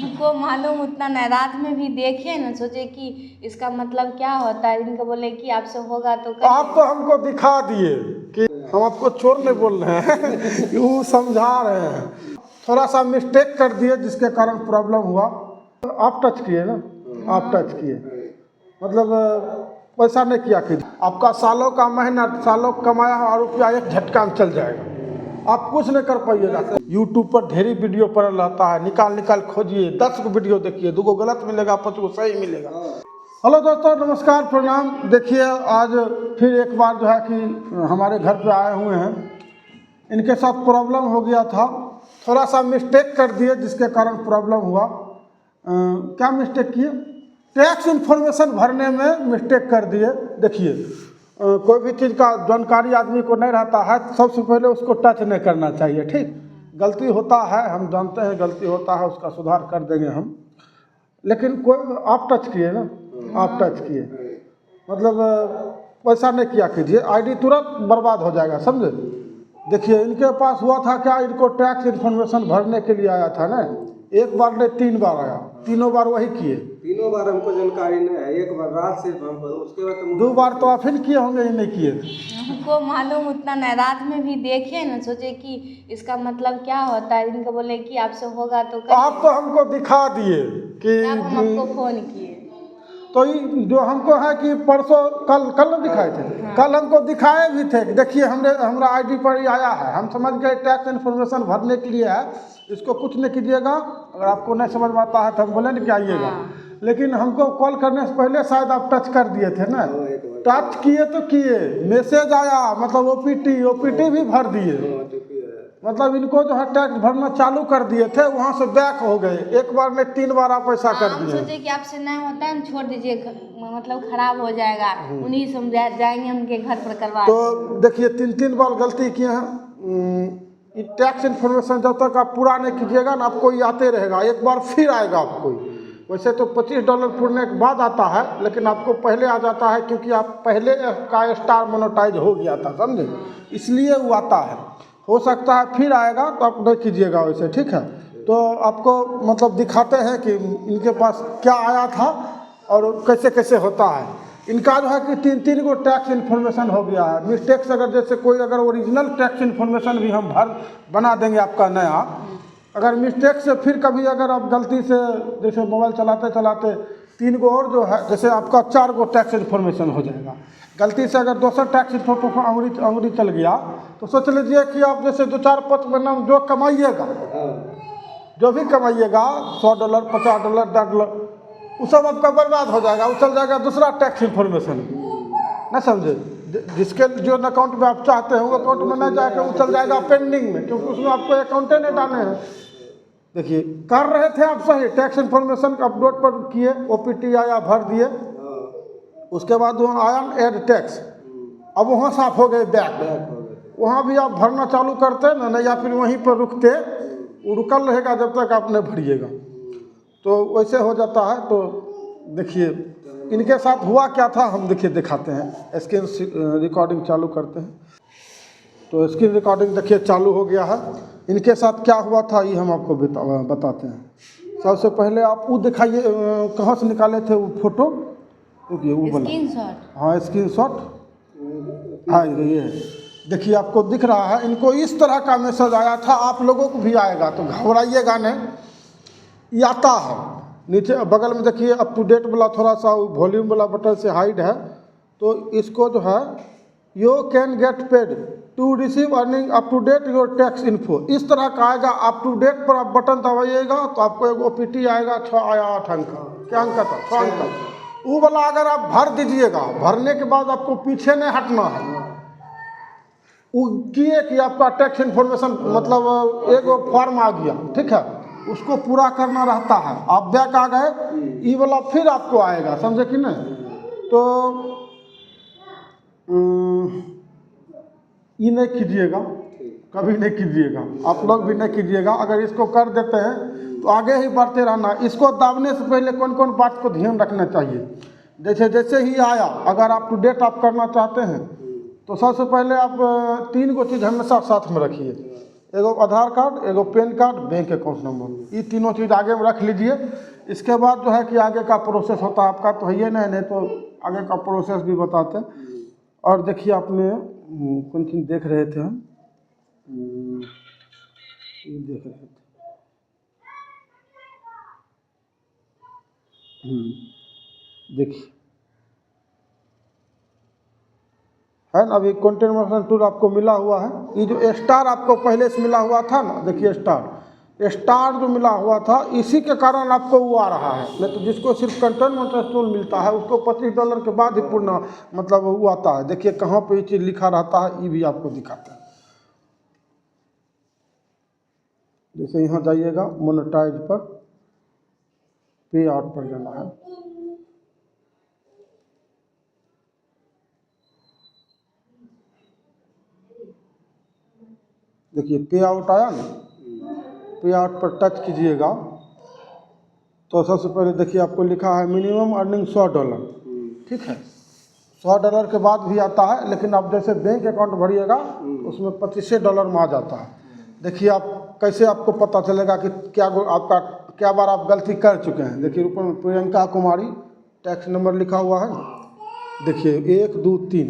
हमको मालूम उतना नहीं, रात में भी देखे ना, सोचे कि इसका मतलब क्या होता है। इनको बोले कि आपसे होगा तो आप तो हमको दिखा दिए कि हम आपको चोर नहीं बोल रहे हैं वो समझा रहे हैं। थोड़ा सा मिस्टेक कर दिए जिसके कारण प्रॉब्लम हुआ। आप टच किए ना, आप टच किए, मतलब वैसा नहीं किया कि आपका सालों का मेहनत, सालों कमाया हुआ रुपया एक झटका में चल जाएगा, आप कुछ नहीं कर पाइएगा। यूट्यूब पर ढेरी वीडियो पड़ल रहता है, निकाल खोजिए, 10 को वीडियो देखिए, 2 को गलत मिलेगा, 5 को सही मिलेगा। हेलो दोस्तों, नमस्कार, प्रणाम। देखिए आज फिर एक बार जो है कि हमारे घर पे आए हुए हैं। इनके साथ प्रॉब्लम हो गया था, थोड़ा सा मिस्टेक कर दिए जिसके कारण प्रॉब्लम हुआ। क्या मिस्टेक किए? टैक्स इन्फॉर्मेशन भरने में मिस्टेक कर दिए। देखिए कोई भी चीज़ का जानकारी आदमी को नहीं रहता है, सबसे पहले उसको टच नहीं करना चाहिए। ठीक, गलती होता है, हम जानते हैं गलती होता है, उसका सुधार कर देंगे हम। लेकिन कोई आप टच किए ना, आप टच किए, मतलब वैसा नहीं किया कीजिए, आईडी तुरंत बर्बाद हो जाएगा, समझे। देखिए इनके पास हुआ था क्या, इनको टैक्स इन्फॉर्मेशन भरने के लिए आया था ना, एक बार नहीं 3 बार आया, तीनों बार वही किए। तीनों बार हमको जानकारी नहीं है, एक बार रात सिर्फ हमको, उसके बाद तो 2 बार तो आप ही किए होंगे, ये नहीं किए थे। हमको मालूम उतना नहीं, रात में भी देखे ना, सोचे कि इसका मतलब क्या होता है। इनको बोले कि आपसे होगा तो आप तो हमको दिखा दिए कि हम आपको फोन किए। तो जो हमको है कि परसों कल न दिखाए थे, कल हमको दिखाए भी थे। देखिए हमरा आईडी पर ही आया है, हम समझ गए टैक्स इन्फॉर्मेशन भरने के लिए है, इसको कुछ नहीं कीजिएगा। अगर आपको नहीं समझ में आता है तो हम बोले ना कि आइएगा। लेकिन हमको कॉल करने से पहले शायद आप टच कर दिए थे ना, टच किए तो किए, मैसेज आया, मतलब ओपीटी भी भर दिए, मतलब इनको जो है टैक्स भरना चालू कर दिए थे, वहाँ से बैक हो गए। एक बार नहीं 3 बार आप ऐसा कर दिए। सोचे कि आपसे नहीं होता है, छोड़ दीजिए, मतलब खराब हो जाएगा, उन्हीं से जाएंगे उनके घर पर करवा। तो देखिए 3 बार गलती किए हैं। टैक्स इन्फॉर्मेशन जब तक आप पूरा नहीं कीजिएगा ना, आपको ये आते रहेगा, एक बार फिर आएगा आपको। वैसे तो $25 पूरने के बाद आता है, लेकिन आपको पहले आ जाता है क्योंकि आप पहले का स्टार मोनेटाइज हो गया था, समझे, इसलिए वो आता है। हो सकता है फिर आएगा, तो आप नहीं कीजिएगा वैसे, ठीक है। तो आपको मतलब दिखाते हैं कि इनके पास क्या आया था और कैसे कैसे होता है। इनका जो है कि 3 गो टैक्स इन्फॉर्मेशन हो गया है। मिस्टेक से अगर जैसे कोई अगर ओरिजिनल टैक्स इन्फॉर्मेशन भी हम बना देंगे आपका नया, अगर मिस्टेक से फिर कभी अगर आप गलती से जैसे मोबाइल चलाते चलाते 3 गो और जो है, जैसे आपका 4 गो टैक्स इन्फॉर्मेशन हो जाएगा। गलती से अगर दूसरा टैक्स इन्फॉर्मेशन अंगुरी चल गया तो सोच लीजिए कि आप जैसे 2-4-5 महीना में जो कमाइएगा, जो भी कमाइएगा, $100, $50, $10, वो सब आपका बर्बाद हो जाएगा, वो चल जाएगा दूसरा टैक्स इन्फॉर्मेशन, ना समझे। जिसके जो अकाउंट में आप चाहते हैं वो अकाउंट में न जाकर वो चल जाएगा पेंडिंग में, क्योंकि उसमें आपको अकाउंटे नहीं डालने हैं। देखिए कर रहे थे आप सही, टैक्स इन्फॉर्मेशन का अपलोड पर किए, ओपीटी आया, भर दिए, उसके बाद वहाँ आया ऐड टैक्स, अब वहाँ साफ हो गए बैक। वहाँ भी आप भरना चालू करते ना, नहीं या फिर वहीं पर रुकते, वो रुकल रहेगा जब तक आप नहीं भरिएगा, तो वैसे हो जाता है। तो देखिए इनके साथ हुआ क्या था, हम देखिए दिखाते हैं, स्क्रीन रिकॉर्डिंग चालू करते हैं। तो स्क्रीन रिकॉर्डिंग देखिए चालू हो गया है। इनके साथ क्या हुआ था ये हम आपको बताते हैं। सबसे पहले आप वो दिखाइए, कहाँ से निकाले थे वो फोटो, रुकिए वो बना, हाँ स्क्रीनशॉट, हाँ ये देखिए आपको दिख रहा है। इनको इस तरह का मैसेज आया था, आप लोगों को भी आएगा, तो घबराइएगा नहीं, ये आता है। नीचे बगल में देखिए अप टू डेट वाला थोड़ा सा वॉल्यूम वाला बटन से हाइड है, तो इसको जो है you can get paid to receive earning up to date your tax info, इस तरह का आएगा। अप टू डेट पर आप बटन दबाइएगा तो आपको एक ओपीटी आएगा, 6 या 8 अंक का, क्या अंक था, 6 अंक का। वो वाला अगर आप भर दीजिएगा, भरने के बाद आपको पीछे नहीं हटना है। वो किए कि आपका टैक्स इन्फॉर्मेशन मतलब एक फॉर्म आ गया, ठीक है, उसको पूरा करना रहता है। आप बैक आ गए, ये वाला फिर आपको आएगा, समझे कि नहीं। तो ये नहीं कीजिएगा, कभी नहीं कीजिएगा, आप लोग भी नहीं कीजिएगा। अगर इसको कर देते हैं तो आगे ही बढ़ते रहना। इसको दाबने से पहले कौन कौन बात को ध्यान रखना चाहिए, जैसे ही आया, अगर आप टू डेट आप करना चाहते हैं तो सबसे पहले आप 3 गो चीज़ हमेशा साथ में रखिए। एगो आधार कार्ड, एगो pan card, bank account number, ये तीनों चीज़ आगे में रख लीजिए। इसके बाद जो है कि आगे का प्रोसेस होता है आपका, तो है ये नहीं तो आगे का प्रोसेस भी बताते हैं। और देखिए आपने कौन चीज़ देख रहे थे हम, ये देख रहे थे, देखिए है ना। अभी कंटेंट मोशन टूल आपको मिला हुआ है। ये जो स्टार आपको पहले से मिला हुआ था ना, देखिए स्टार जो मिला हुआ था, इसी के कारण आपको वो आ रहा है। नहीं तो जिसको सिर्फ कंटेंट मोशन टूल मिलता है उसको $25 के बाद ही पूर्ण मतलब वो आता है। देखिए कहाँ पे ये चीज़ लिखा रहता है, ये भी आपको दिखाता है। जैसे यहाँ जाइएगा मोनेटाइज पर, पे आउट पर जाना है। देखिए पे आउट आया ना, पे आउट पर टच कीजिएगा तो सबसे पहले देखिए आपको लिखा है मिनिमम अर्निंग $100, ठीक है। $100 के बाद भी आता है, लेकिन आप जैसे बैंक अकाउंट भरिएगा उसमें $25 में आ जाता है। देखिए आप कैसे आपको पता चलेगा कि क्या बार आप गलती कर चुके हैं। देखिए ऊपर में प्रियंका कुमारी टैक्स नंबर लिखा हुआ है, देखिए 1 2 3,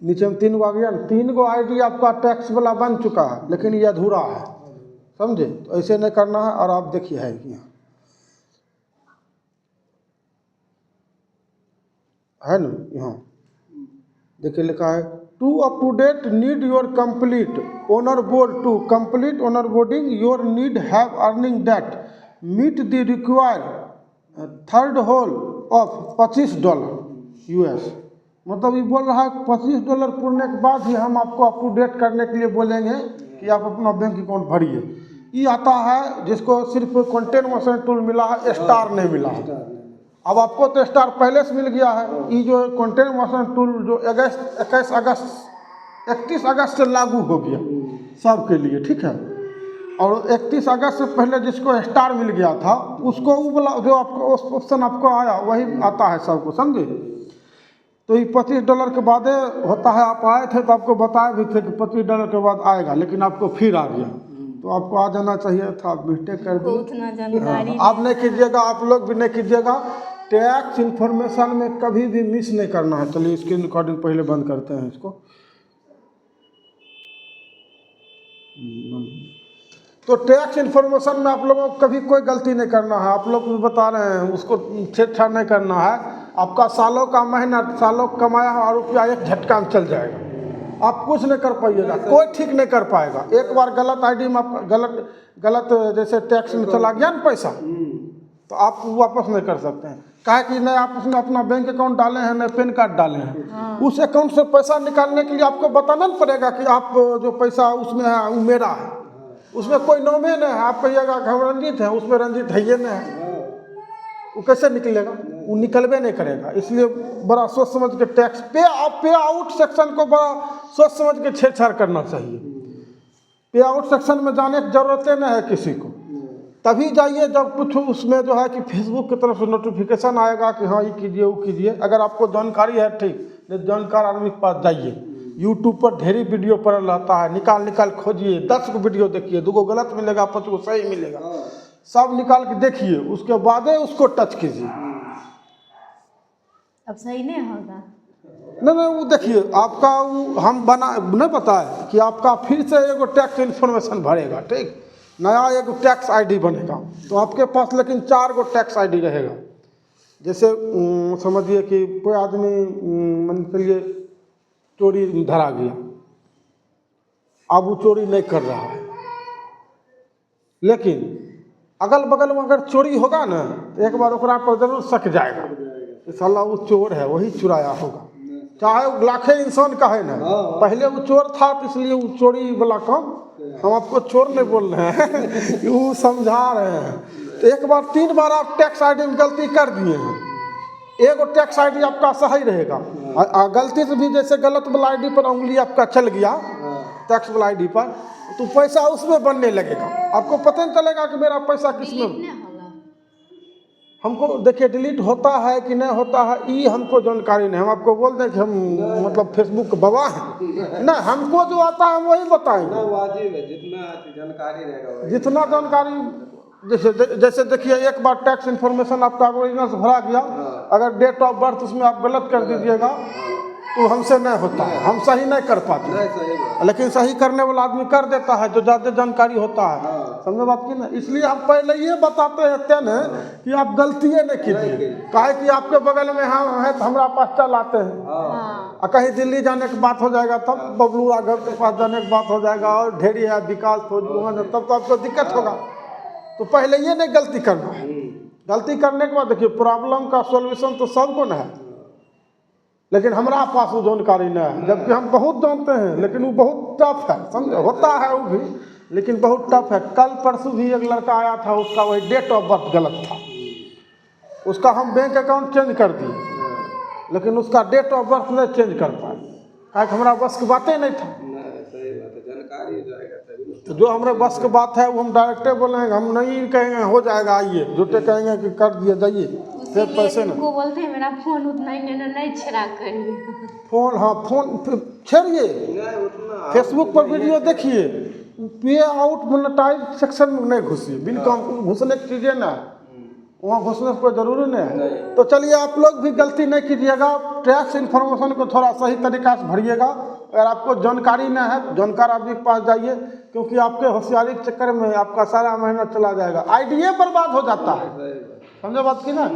नीचे में 3 गो आ गया ना, 3 गो ID आपका टैक्स वाला बन चुका है, लेकिन ये अधूरा है, समझे। तो ऐसे नहीं करना है। और आप देखिए है यहाँ है ना, यहाँ देखिए लिखा है to up to date need your complete onboard to complete onboarding your need have earning date meet the require threshold of $25 US। मतलब ये बोल रहा है $25 पूरने के बाद ही हम आपको अप टू डेट करने के लिए बोलेंगे कि आप अपना बैंक अकाउंट भरिए। ये आता है जिसको सिर्फ कंटेंट मोशन टूल मिला है, स्टार नहीं मिला है। अब आपको तो स्टार पहले से मिल गया है। ये जो कंटेंट मोशन टूल जो 31 अगस्त से लागू हो गया सबके लिए, ठीक है। और 31 अगस्त से पहले जिसको स्टार मिल गया था उसको वो वाला जो आपको ऑप्शन आपको आया वही आता है सबको, समझे। तो ये $25 के बाद होता है। आप आए थे तो आपको बताए भी थे कि $25 के बाद आएगा, लेकिन आपको फिर आ गया। तो आपको आ जाना चाहिए था, आप मिस्टेक कर दिए। उतना जानकारी आप नहीं कीजिएगा, आप लोग भी नहीं कीजिएगा। टैक्स इन्फॉर्मेशन में कभी भी मिस नहीं करना है। चलिए स्क्रीन रिकॉर्डिंग पहले बंद करते हैं इसको। तो टैक्स इन्फॉर्मेशन में आप लोगों को कभी कोई गलती नहीं करना है। आप लोग भी बता रहे हैं, उसको छेड़छाड़ नहीं करना है। आपका सालों का मेहनत, सालों कमाया हुआ रुपया एक झटका में चल जाएगा। आप कुछ नहीं कर पाइएगा, कोई ठीक नहीं कर पाएगा। एक बार गलत ID में आप गलत जैसे टैक्स में चला गया ना पैसा, तो आप वापस नहीं कर सकते हैं। काहे कि नहीं आप उसमें अपना बैंक अकाउंट डाले हैं, नहीं पैन कार्ड डाले हैं। उस अकाउंट से पैसा निकालने के लिए आपको बताना नहीं पड़ेगा कि आप जो पैसा उसमें है वो मेरा है। उसमें कोई नामे नहीं है। आप कहिएगा कि हम रंजीत हैं, उसमें रंजीत है ये नहीं है, वो कैसे निकलेगा? वो निकलबे नहीं करेगा। इसलिए बड़ा सोच समझ के टैक्स पे आउट सेक्शन को बड़ा सोच समझ के छेड़छाड़ करना चाहिए। पे आउट सेक्शन में जाने की जरूरत नहीं है किसी को। तभी जाइए जब कुछ उसमें जो है कि फेसबुक की तरफ से नोटिफिकेशन आएगा कि हाँ ये कीजिए वो कीजिए। अगर आपको जानकारी है ठीक, नहीं जानकार आदमी के पास जाइए। यूट्यूब पर ढेरी वीडियो पड़ल रहता है, निकाल खोजिए। 10 को वीडियो देखिए, 2 को गलत मिलेगा, 5 को सही मिलेगा। सब निकाल के देखिए, उसके बाद उसको टच कीजिए। अब सही नहीं होगा। नहीं वो देखिए आपका वो हम बना नहीं पता है कि आपका फिर से एगो टैक्स इन्फॉर्मेशन भरेगा, ठीक, नया एगो टैक्स ID बनेगा। तो आपके पास लेकिन 4 गो टैक्स ID रहेगा। जैसे समझिए कि कोई आदमी मान के लिए चोरी धरा गया, अब वो चोरी नहीं कर रहा है, लेकिन अगल बगल में अगर चोरी होगा ना तो एक बार ओकरा पर जरूर शक जाएगा कि साला वो चोर है, वही चुराया होगा। चाहे वो लाखे इंसान का है ना, पहले वो चोर था तो इसलिए वो चोरी वाला काम। हम आपको चोर नहीं बोल रहे हैं, वो समझा रहे हैं। तो एक बार 3 बार आप टैक्स ID में गलती कर दिए हैं, एगो टैक्स ID आपका सही रहेगा। गलती से भी जैसे गलत वाला ID पर उंगली आपका चल गया, टैक्स वाला ID पर, तो पैसा उसमें बनने लगेगा। आपको पता नहीं चलेगा कि मेरा पैसा किस में। हमको देखिए डिलीट होता है कि नहीं होता है ये हमको जानकारी नहीं। हम आपको बोल दें कि हम मतलब फेसबुक के बाबा हैं ना, हमको जो आता है हम वही बताएंगे। ना वाजिब है, जितना जानकारी रहेगा वही। जितना जानकारी जैसे जैसे देखिए एक बार टैक्स इन्फॉर्मेशन आपका ओरिजिनल से भरा गया, अगर डेट ऑफ बर्थ उसमें आप गलत कर दीजिएगा तो हमसे नहीं होता है, हम सही नहीं कर पाते। नहीं सही बात। लेकिन सही करने वाला आदमी कर देता है जो ज़्यादा जानकारी होता है। समझे बात की ना, इसलिए हम पहले ये बताते रहते हैं कि आप गलतियाँ नहीं कीजिए। काहे कि आपके बगल में हम हैं तो हमारा पास चल आते हैं, और कहीं दिल्ली जाने की बात हो जाएगा तब बबलू राघव के पास जाने की बात हो जाएगा और ढेरी है विकास फौज, तब तो आपको दिक्कत होगा। तो पहले ये नहीं गलती करना है। गलती करने के बाद देखिए प्रॉब्लम का सॉल्यूशन तो सबको न है, लेकिन हमारा पास वो जानकारी नहीं है। जबकि हम बहुत जानते हैं लेकिन वो बहुत टफ है, समझे, होता है वो भी लेकिन बहुत टफ है। कल परसों भी एक लड़का आया था, उसका वही डेट ऑफ बर्थ गलत था, उसका हम बैंक अकाउंट चेंज कर दिए लेकिन उसका डेट ऑफ बर्थ नहीं चेंज कर पाए, काहे हमारा बस की बातें नहीं था। सही बात है, जानकारी जाएगा तभी। तो जो हमारे बस की बात है वो हम डायरेक्टे बोलेंगे, हम नहीं कहेंगे हो जाएगा आइए, झूठे कहेंगे कि कर दिए जाइए, फिर पैसे नहीं। उनको बोलते हैं मेरा फोन उतना ही नहीं छेड़ा करिए। फोन, हाँ फोन छेड़िए, फेसबुक पर वीडियो देखिए, पे आउट मोनेटाइज सेक्शन में नहीं घुसिए, बिन काम घुसने की चीज़ें ना, वहाँ घुसने की कोई ज़रूरी नहीं है। तो चलिए आप लोग भी गलती नहीं कीजिएगा, टैक्स इन्फॉर्मेशन को थोड़ा सही तरीक़ा से भरिएगा। अगर आपको जानकारी नहीं है जानकार आदमी के पास जाइए, क्योंकि आपके होशियारी के चक्कर में आपका सारा महीना चला जाएगा, आइडिया बर्बाद हो जाता है। समझे बात की ना,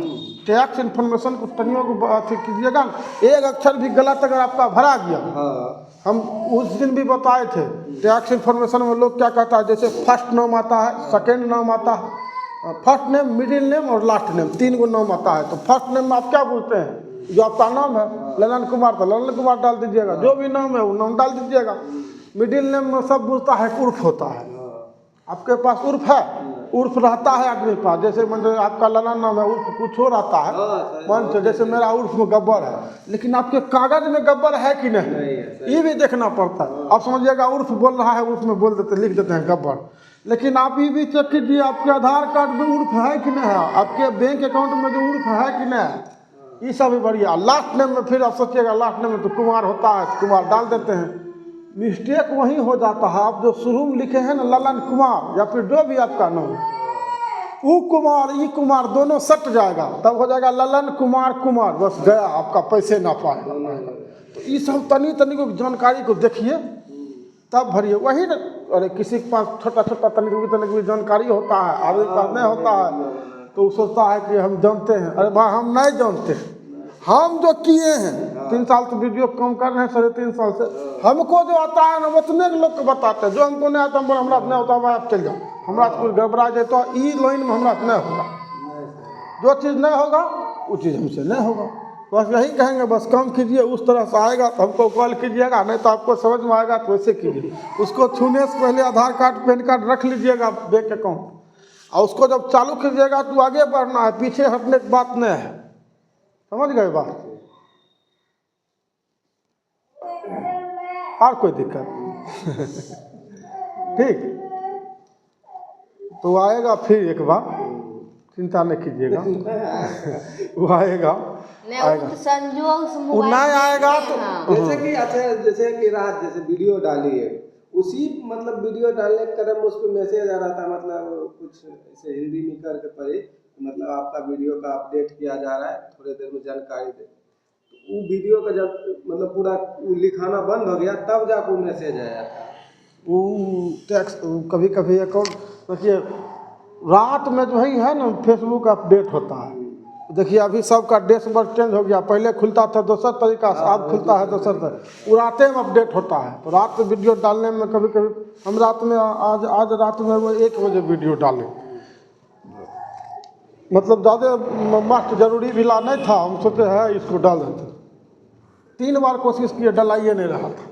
टैक्स इन्फॉर्मेशन को तनियों को अथी कीजिएगा, एक अक्षर भी गलत अगर आपका भरा गया, हम उस दिन भी बताए थे टैक्स इन्फॉर्मेशन में लोग क्या कहता है, जैसे फर्स्ट नाम आता है, सेकेंड नाम आता है, फर्स्ट नेम, मिडिल नेम और लास्ट नेम, 3 गो नाम आता है। तो फर्स्ट नेम में आप क्या बोलते हैं, जो आपका नाम है ललन कुमार, तो ललन कुमार डाल दीजिएगा, जो भी नाम है वो नाम डाल दीजिएगा। मिडिल नेम में सब पूछता है उर्फ होता है, आपके पास उर्फ है, उर्फ रहता है आदमी के पास, जैसे मतलब आपका ललन नाम है, उर्फ कुछ हो रहता है, मान तो जैसे मेरा उर्फ में गब्बर है, लेकिन आपके कागज में गब्बर है कि नहीं, ये भी देखना पड़ता है। आप समझिएगा उर्फ बोल रहा है, उर्फ में बोल देते, लिख देते हैं गब्बर, लेकिन आप ये भी चेक कीजिए आपके आधार कार्ड में उर्फ है कि नहीं है, आपके बैंक अकाउंट में जो उर्फ है कि नहीं है, ये सब भी बढ़िया। लास्ट नेम में फिर आप सोचिएगा लास्ट नेम में तो कुमार होता है, तो कुमार डाल देते हैं, मिस्टेक वही हो जाता है। आप जो शुरू में लिखे हैं ना ललन कुमार या फिर जो भी आपका नाम, वो कुमार ई कुमार दोनों सट जाएगा, तब हो जाएगा ललन कुमार कुमार, बस गया, आपका पैसे ना पाएगा। तो ये सब तनी तनी को जानकारी को देखिए तब भरिए, वही ना। अरे किसी के पास छोटा छोटा तनिक भी जानकारी होता है, आदमी के पास नहीं होता है, तो वो सोचता है कि हम जानते हैं। अरे भाई हम नहीं जानते, हम जो किए हैं 3 साल से वीडियो काम कर रहे हैं, 3.5 साल से, हमको जो आता है ना उतने लोग को बताते हैं, जो हमको नहीं आता हम हमरा नहीं होता भाई आप चल जाओ, हमरा कुछ गड़बड़ा जाए तो ई लाइन में हमरा नहीं होगा, जो चीज़ नहीं होगा वो चीज़ हमसे नहीं होगा। बस यही कहेंगे, बस काम कीजिए, उस तरह से आएगा तो हमको कॉल कीजिएगा, नहीं तो आपको समझ में आएगा तो वैसे कीजिए। उसको छूने से पहले आधार कार्ड पैन कार्ड रख लीजिएगा बैंक अकाउंट, और उसको जब चालू कीजिएगा तो आगे बढ़ना है, पीछे हटने की बात नहीं है। समझ गए बात? और कोई दिक्कत नहीं ठीक, तो आएगा फिर एक बार, चिंता नहीं कीजिएगा वो आएगा, संजोग से वो नहीं आएगा तो जैसे कि अच्छा, जैसे कि रात जैसे वीडियो डाली है, उसी मतलब वीडियो डालने के क्रम में उस पर मैसेज आ रहा था, मतलब कुछ ऐसे हिंदी में करके पढ़े, मतलब आपका वीडियो का अपडेट किया जा रहा है, थोड़ी देर में जानकारी दे। तो वो वीडियो का जब मतलब पूरा लिखाना बंद हो गया तब जाकर मैसेज आया था। वो टैक्स कभी कभी अकाउंट देखिए रात में जो है ना फेसबुक अपडेट होता है। देखिए अभी सबका डैशबोर्ड चेंज हो गया, पहले खुलता था दूसरा तरीका से, अब खुलता है दूसरा तरीका, वो रात में अपडेट होता है। तो रात में वीडियो डालने में कभी कभी हम रात में आज रात में वो 1 बजे वीडियो डाले, मतलब ज़्यादा मस्त जरूरी भी ला नहीं था, हम सोचे है इसको डाल देते। 3 बार कोशिश किए, डलाइए नहीं रहा था,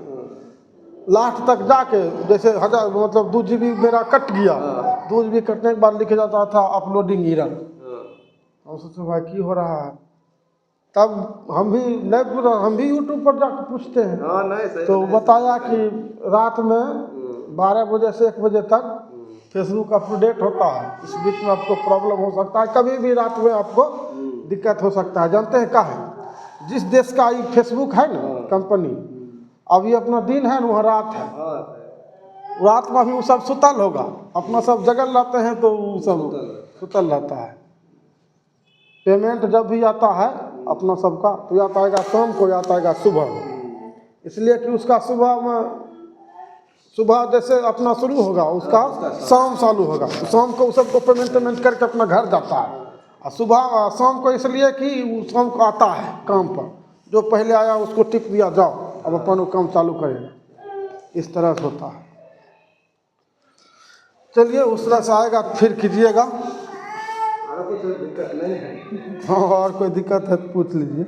लास्ट तक जाके जैसे 1000 मतलब 2 GB मेरा कट गया, 2 GB कटने के बाद लिखे जाता था अपलोडिंग एरर। हम सोचे भाई की हो रहा है, तब हम भी यूट्यूब पर जाकर पूछते हैं। नहीं सही, तो बताया कि रात में 12 बजे से 1 बजे तक फेसबुक अपडेट होता है, इस बीच में आपको प्रॉब्लम हो सकता है, कभी भी रात में आपको दिक्कत हो सकता है। जानते हैं क्या है, जिस देश का ये फेसबुक है ना कंपनी, अभी अपना दिन है ना, वहाँ रात है, रात में भी वो सब सुतल होगा, अपना सब जगल रहते हैं तो वो सब सुतल रहता है। पेमेंट जब भी आता है अपना सबका, तो या तो आएगा शाम को या तो आएगा सुबह, इसलिए कि उसका सुबह में, सुबह जैसे अपना शुरू होगा उसका शाम चालू होगा, तो शाम को सबको पेमेंट करके अपना घर जाता है। और सुबह शाम को इसलिए कि वो शाम को आता है काम पर, जो पहले आया उसको टिप दिया, जाओ अब अपन वो काम चालू करेगा, इस तरह से होता है। चलिए उस तरह से आएगा फिर कीजिएगा। कुछ दिक्कत नहीं है। हाँ, और कोई दिक्कत है तो पूछ लीजिए।